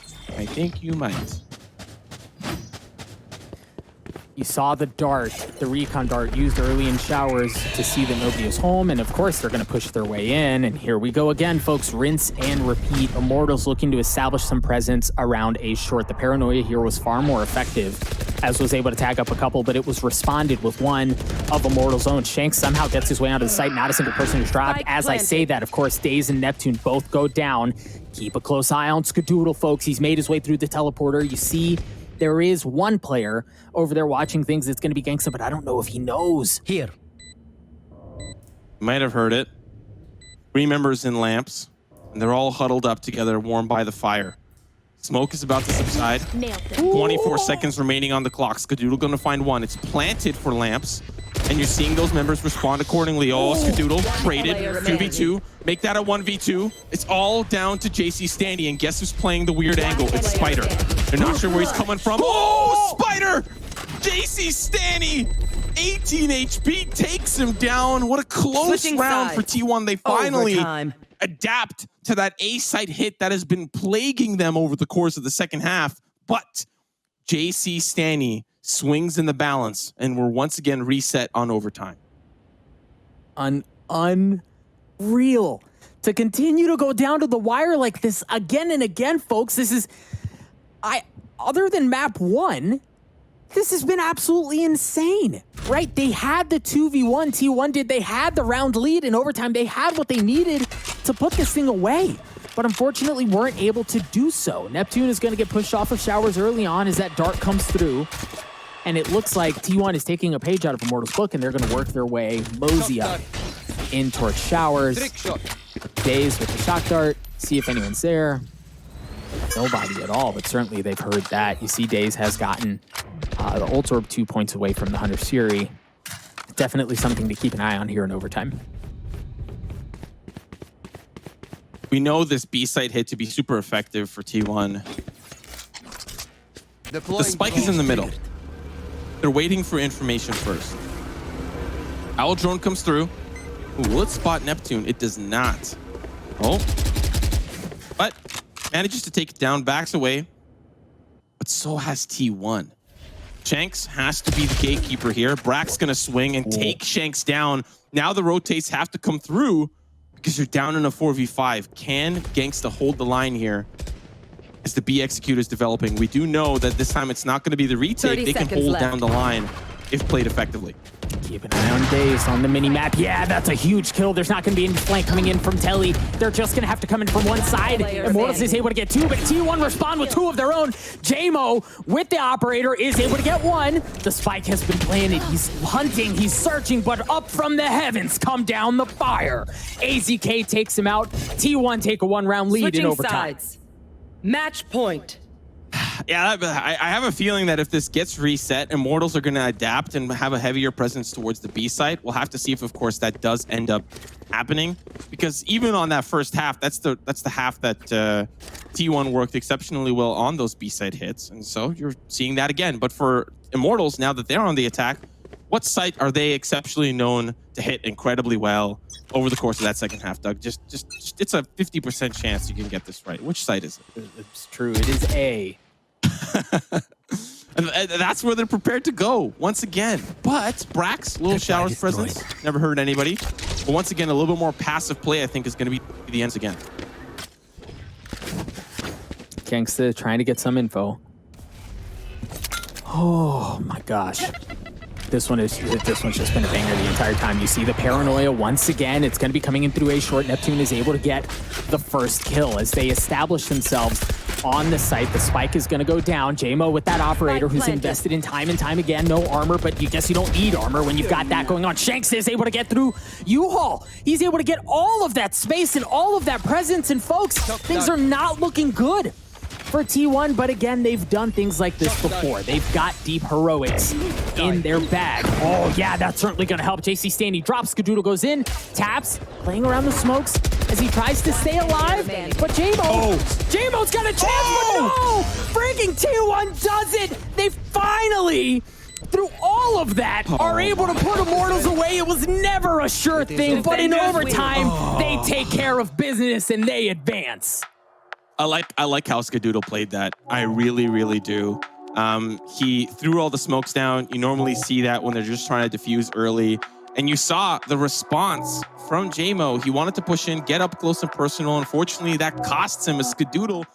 S1: You saw the dart, the recon dart used early in showers to see that nobody is home. And of course, they're going to push their way in. And here we go again, folks. Rinse and repeat. Immortals looking to establish some presence around A short. The paranoia here was far more effective, as was able to tag up a couple, but it was responded with one of Immortals' own. Shanks somehow gets his way onto the site. Not a single person is dropped. As I say that, of course, DaZeD and Neptune both go down. Keep a close eye on Skadoodle, folks. He's made his way through the teleporter. You see, there is one player over there watching things. It's going to be Genghsta, but I don't know if he knows.
S4: Here.
S2: Might have heard it. 3 members in lamps, and they're all huddled up together, warmed by the fire. Smoke is about to subside. 24 seconds remaining on the clock. Skadoodle going to find one. It's planted for lamps, and you're seeing those members respond accordingly. Oh, Skadoodle traded 2v2. Make that a 1v2. It's all down to jcStani, and guess who's playing the weird angle? It's Spyder. They're not sure where he's coming from. Oh, Spyder! jcStani! 18 HP takes him down. What a close round for T1. They finally adapt to that A site hit that has been plaguing them over the course of the second half. But jcStani swings in the balance, and we're once again reset on overtime.
S1: Unreal. To continue to go down to the wire like this again and again, folks. This is, other than map 1, this has been absolutely insane, right? They had the 2v1, T1 did. They had the round lead in overtime. They had what they needed to put this thing away, but unfortunately weren't able to do so. Neptune is going to get pushed off of showers early on as that dart comes through, and it looks like T1 is taking a page out of Immortals' book, and they're going to work their way, mosey up in towards showers. DaZeD with the shock dart, see if anyone's there. Nobody at all, but certainly they've heard that. You see DaZeD has gotten the ult orb 2 points away from the Hunter's Fury. Definitely something to keep an eye on here in overtime.
S2: We know this B site hit to be super effective for T1. The spike is in the middle. They're waiting for information first. Owl drone comes through. Ooh, will it spot Neptune? It does not. Oh. But manages to take it down, backs away. But so has T1. Shanks has to be the gatekeeper here. Brax gonna swing and take Shanks down. Now the rotates have to come through. because you're down in a 4v5. Can Genghsta hold the line here as the B execute is developing? We do know that this time it's not going to be the retake. They can hold down the line if played effectively.
S1: Keep an eye on DaZeD on the mini-map. Yeah, that's a huge kill. There's not going to be any flank coming in from Telly. They're just going to have to come in from one side. Immortals is able to get two, but T1 respond with two of their own. jmoh with the operator is able to get one. The spike has been planted. He's hunting, he's searching, but up from the heavens come down the fire. AZK takes him out. T1 take a one-round lead in overtime.
S5: Sides. Match point.
S2: Yeah, I have a feeling that if this gets reset, Immortals are going to adapt and have a heavier presence towards the B site. We'll have to see if, of course, that does end up happening. Because even on that first half, that's the half that T1 worked exceptionally well on those B site hits. And so you're seeing that again. But for Immortals, now that they're on the attack, what site are they exceptionally known to hit incredibly well over the course of that second half, Doug? Just it's a 50% chance you can get this right. Which site is it?
S1: It's true. It is A.
S2: And that's where they're prepared to go once again. But brax, little showers presence, never hurt anybody. But once again, a little bit more passive play, I think, is going to be the ends again.
S1: Genghsta trying to get some info. Oh my gosh. This one's just been a banger the entire time. You see the paranoia once again. It's going to be coming in through A short. Neptune is able to get the first kill as they establish themselves on the site. The spike is going to go down. jmoh with that operator who's invested in time and time again. No armor, but you guess you don't need armor when you've got that going on. Shanks is able to get through U-Haul. He's able to get all of that space and all of that presence. And folks, things are not looking good for T1, but again, they've done things like this before. They've got deep heroics in their bag. Oh yeah, that's certainly gonna help. jcStani drops, Skadoodle goes in, taps, playing around the smokes as he tries to stay alive, but jmoh's got a chance, but no! Freaking T1 does it! They finally, through all of that, are able to put Immortals away. It was never a sure thing, but in overtime, they take care of business and they advance.
S2: I like how Skadoodle played that. I really, really do. He threw all the smokes down. You normally see that when they're just trying to defuse early. And you saw the response from jmoh. He wanted to push in, get up close and personal. Unfortunately, that costs him as Skadoodle